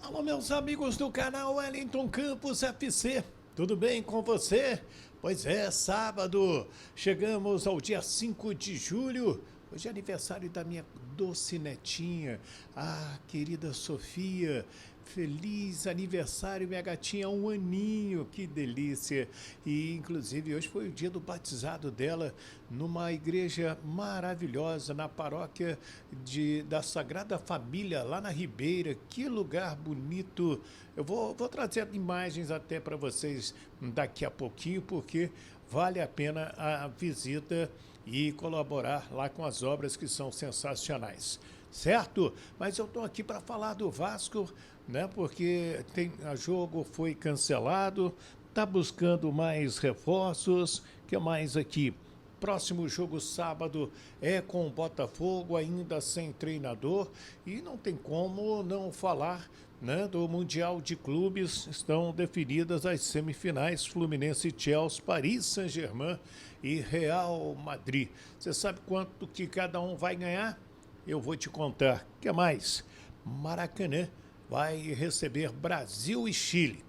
Alô, meus amigos do canal Wellington Campos FC, tudo bem com você? Pois é, sábado, chegamos ao dia 5 de julho, hoje é aniversário da minha doce netinha, a querida Sofia. Feliz aniversário, minha gatinha, 1 aninho, que delícia! E, inclusive, hoje foi o dia do batizado dela numa igreja maravilhosa, na paróquia da Sagrada Família, lá na Ribeira. Que lugar bonito! Eu vou trazer imagens até para vocês daqui a pouquinho, porque vale a pena a visita e colaborar lá com as obras que são sensacionais. Certo? Mas eu estou aqui para falar do Vasco, né? Porque o jogo foi cancelado, está buscando mais reforços. O que mais aqui? Próximo jogo sábado é com o Botafogo, ainda sem treinador, e não tem como não falar, né, do Mundial de Clubes. Estão definidas as semifinais: Fluminense, Chelsea, Paris Saint-Germain e Real Madrid. Você sabe quanto que cada um vai ganhar? Eu vou te contar. O que mais? Maracanã vai receber Brasil e Chile.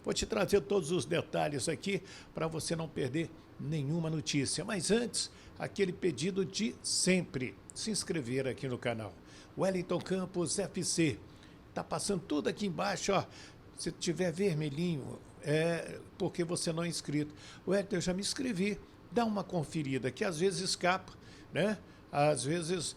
Vou te trazer todos os detalhes aqui para você não perder nenhuma notícia. Mas antes, aquele pedido de sempre: se inscrever aqui no canal Wellington Campos FC. Tá passando tudo aqui embaixo, ó. Se tiver vermelhinho, é porque você não é inscrito. Wellington, eu já me inscrevi. Dá uma conferida, que às vezes escapa, né? Às vezes,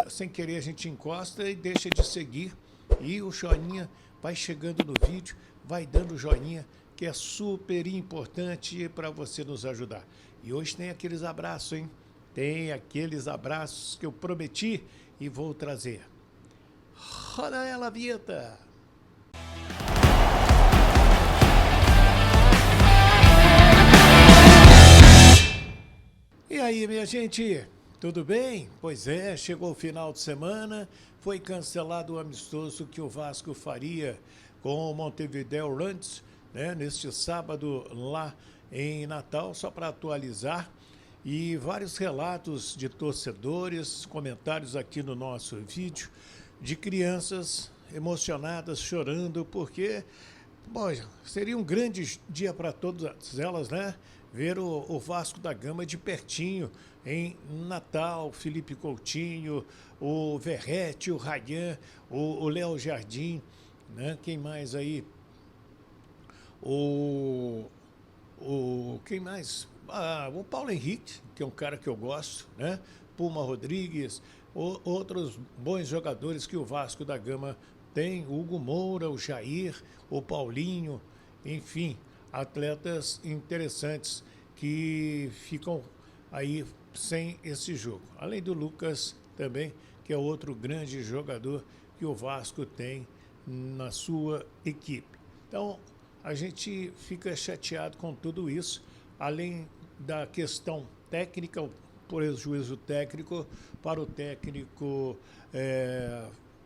sem querer, a gente encosta e deixa de seguir. E o joinha vai chegando no vídeo, vai dando joinha, que é super importante para você nos ajudar. E hoje tem aqueles abraços, hein? Tem aqueles abraços que eu prometi e vou trazer. Roda ela, vinheta! E aí, minha gente? Tudo bem? Pois é, chegou o final de semana, foi cancelado o amistoso que o Vasco faria com o Montevideo Wanderers, né, neste sábado lá em Natal, só para atualizar. E vários relatos de torcedores, comentários aqui no nosso vídeo, de crianças emocionadas, chorando, porque, bom, seria um grande dia para todas elas, né? Ver o Vasco da Gama de pertinho em Natal. Felipe Coutinho, o Verratti, o Rayan, o Léo Jardim, né? Quem mais aí? Quem mais? O Paulo Henrique, que é um cara que eu gosto, né? Puma Rodrigues, outros bons jogadores que o Vasco da Gama tem, o Hugo Moura, o Jair, o Paulinho, enfim, atletas interessantes que ficam aí sem esse jogo. Além do Lucas também, que é outro grande jogador que o Vasco tem na sua equipe. Então, a gente fica chateado com tudo isso, além da questão técnica, o prejuízo técnico para o técnico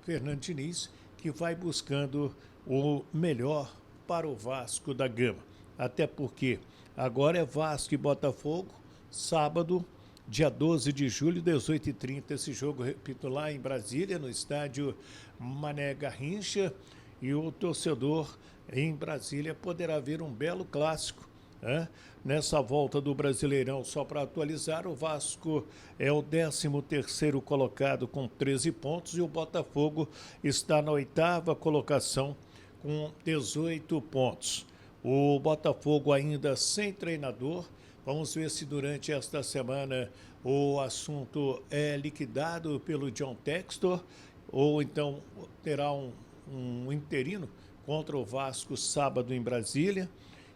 Fernando Diniz, que vai buscando o melhor para o Vasco da Gama. Até porque agora é Vasco e Botafogo, sábado, dia 12 de julho, 18h30, esse jogo, repito, lá em Brasília, no estádio Mané Garrincha, e o torcedor em Brasília poderá ver um belo clássico, né? Nessa volta do Brasileirão. Só para atualizar, o Vasco é o 13º colocado com 13 pontos e o Botafogo está na 8ª colocação com 18 pontos. O Botafogo ainda sem treinador. Vamos ver se durante esta semana o assunto é liquidado pelo John Textor ou então terá um interino contra o Vasco sábado em Brasília.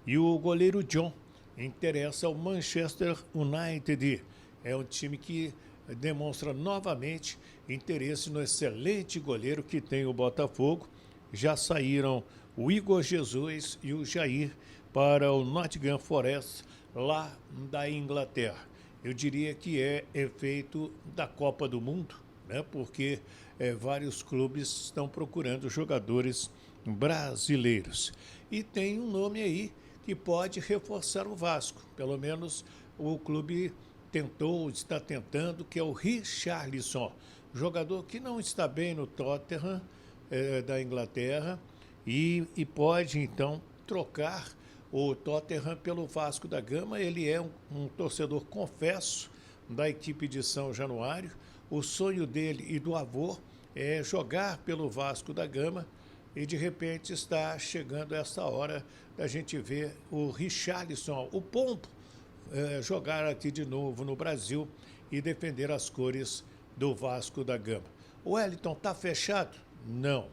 E o goleiro John interessa ao Manchester United. É um time que demonstra novamente interesse no excelente goleiro que tem o Botafogo. Já saíram o Igor Jesus e o Jair para o Nottingham Forest, lá da Inglaterra. Eu diria que é efeito da Copa do Mundo, né? Porque vários clubes estão procurando jogadores brasileiros. E tem um nome aí que pode reforçar o Vasco. Pelo menos o clube está tentando, que é o Richarlison. Jogador que não está bem no Tottenham, da Inglaterra e pode, então, trocar o Tottenham pelo Vasco da Gama. Ele é um torcedor, confesso, da equipe de São Januário. O sonho dele e do avô é jogar pelo Vasco da Gama e, de repente, está chegando essa hora da gente ver o Richarlison, o Pombo, jogar aqui de novo no Brasil e defender as cores do Vasco da Gama. O Wellington está fechado? Não.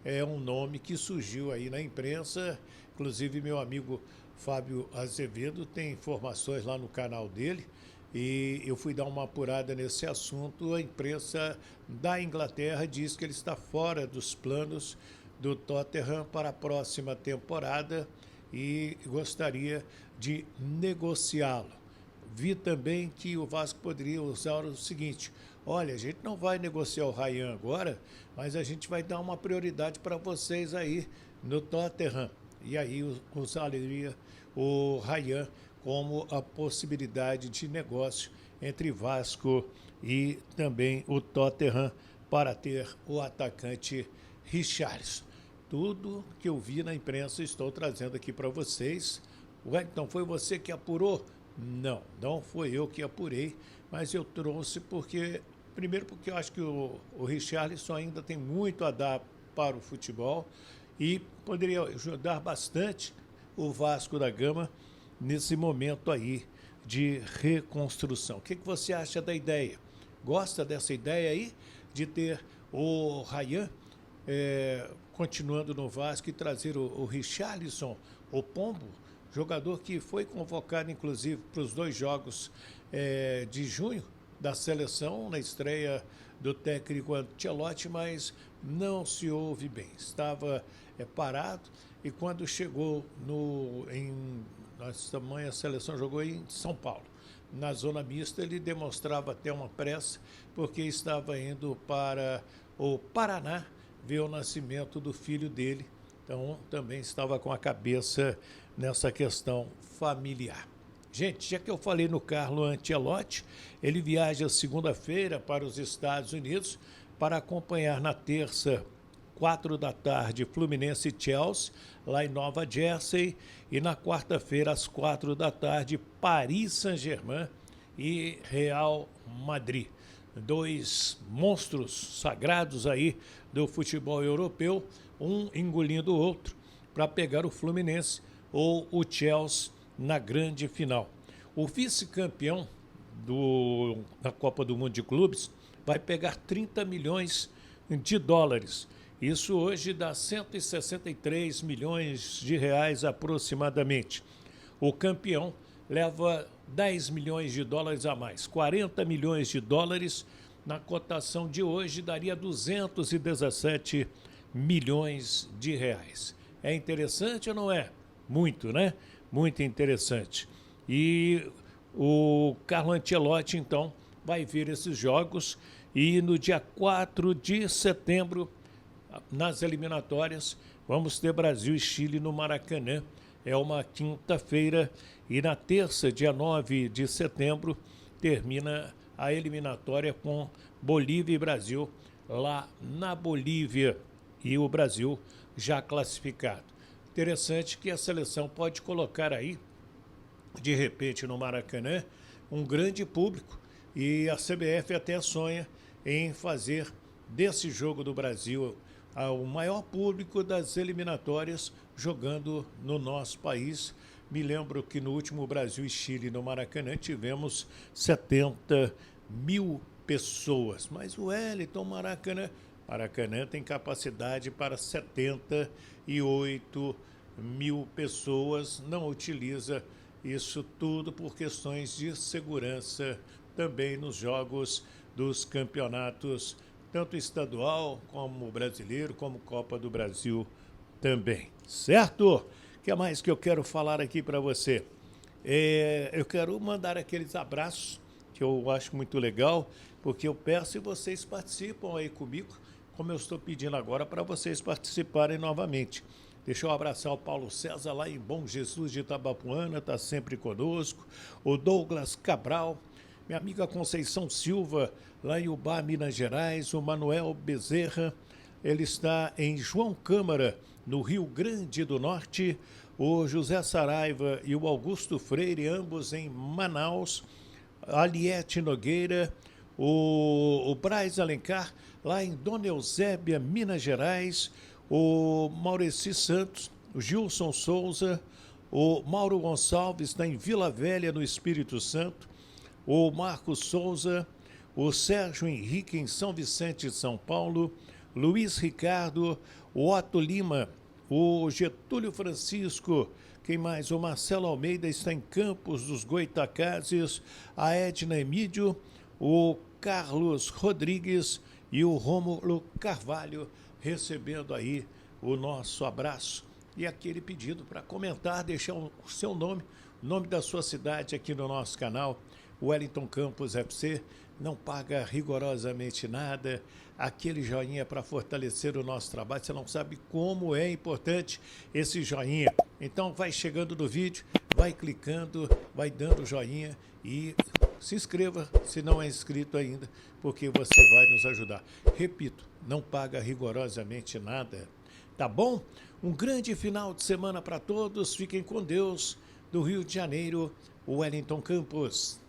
É um nome que surgiu aí na imprensa, inclusive meu amigo Fábio Azevedo tem informações lá no canal dele e eu fui dar uma apurada nesse assunto. A imprensa da Inglaterra diz que ele está fora dos planos do Tottenham para a próxima temporada e gostaria de negociá-lo. Vi também que o Vasco poderia usar o seguinte: olha, a gente não vai negociar o Ryan agora, mas a gente vai dar uma prioridade para vocês aí no Tottenham. E aí usaria o Ryan como a possibilidade de negócio entre Vasco e também o Tottenham para ter o atacante Richarlison. Tudo que eu vi na imprensa estou trazendo aqui para vocês. Então, foi você que apurou? Não, não foi eu que apurei, mas eu trouxe primeiro porque eu acho que o Richarlison ainda tem muito a dar para o futebol e poderia ajudar bastante o Vasco da Gama nesse momento aí de reconstrução. O que você acha da ideia? Gosta dessa ideia aí de ter o Ryan continuando no Vasco e trazer o Richarlison, o Pombo, jogador que foi convocado, inclusive, para os 2 jogos de junho da seleção, na estreia do técnico Ancelotti, mas não se ouve bem. Estava parado e quando chegou nessa manhã, a seleção jogou em São Paulo. Na zona mista, ele demonstrava até uma pressa, porque estava indo para o Paraná ver o nascimento do filho dele. Então, também estava com a cabeça nessa questão familiar. Gente, já que eu falei no Carlo Ancelotti, ele viaja segunda-feira para os Estados Unidos para acompanhar na terça, 4 da tarde, Fluminense e Chelsea, lá em Nova Jersey, e na quarta-feira, às 4 da tarde, Paris Saint-Germain e Real Madrid. 2 monstros sagrados aí do futebol europeu, um engolindo o outro para pegar o Fluminense ou o Chelsea na grande final. O vice-campeão da Copa do Mundo de Clubes vai pegar 30 milhões de dólares. Isso hoje dá 163 milhões de reais aproximadamente. O campeão leva 10 milhões de dólares a mais. 40 milhões de dólares na cotação de hoje daria 217 milhões de reais. É interessante ou não é? Muito, né? Muito interessante. E o Carlo Ancelotti, então, vai ver esses jogos e no dia 4 de setembro, nas eliminatórias, vamos ter Brasil e Chile no Maracanã. É uma quinta-feira e na terça, dia 9 de setembro, termina a eliminatória com Bolívia e Brasil lá na Bolívia e o Brasil já classificado. Interessante que a seleção pode colocar aí, de repente, no Maracanã, um grande público e a CBF até sonha em fazer desse jogo do Brasil o maior público das eliminatórias jogando no nosso país. Me lembro que no último Brasil e Chile no Maracanã tivemos 70 mil pessoas. Mas o Wellington, Maracanã tem capacidade para 78 mil pessoas. Não utiliza isso tudo por questões de segurança também nos jogos dos campeonatos, tanto estadual como brasileiro, como Copa do Brasil também. Certo? O que mais que eu quero falar aqui para você? Eu quero mandar aqueles abraços que eu acho muito legal, porque eu peço e vocês participam aí comigo, como eu estou pedindo agora para vocês participarem novamente. Deixa eu abraçar o Paulo César lá em Bom Jesus de Itabapuana, está sempre conosco. O Douglas Cabral, minha amiga Conceição Silva, lá em Ubá, Minas Gerais. O Manuel Bezerra, ele está em João Câmara, no Rio Grande do Norte. O José Saraiva e o Augusto Freire, ambos em Manaus. A Aliete Nogueira, o Braz Alencar, lá em Dona Eusébia, Minas Gerais. O Maurici Santos, o Gilson Souza, o Mauro Gonçalves está em Vila Velha, no Espírito Santo. O Marcos Souza, o Sérgio Henrique em São Vicente, São Paulo. Luiz Ricardo, o Otto Lima, o Getúlio Francisco, quem mais? O Marcelo Almeida está em Campos dos Goitacazes, a Edna Emídio, o Carlos Rodrigues e o Rômulo Carvalho, recebendo aí o nosso abraço e aquele pedido para comentar, deixar o seu nome, o nome da sua cidade aqui no nosso canal. O Wellington Campos FC não paga rigorosamente nada, aquele joinha para fortalecer o nosso trabalho. Você não sabe como é importante esse joinha. Então vai chegando no vídeo, vai clicando, vai dando joinha e se inscreva se não é inscrito ainda, porque você vai nos ajudar. Repito, não paga rigorosamente nada. Tá bom? Um grande final de semana para todos. Fiquem com Deus. Do Rio de Janeiro, o Wellington Campos.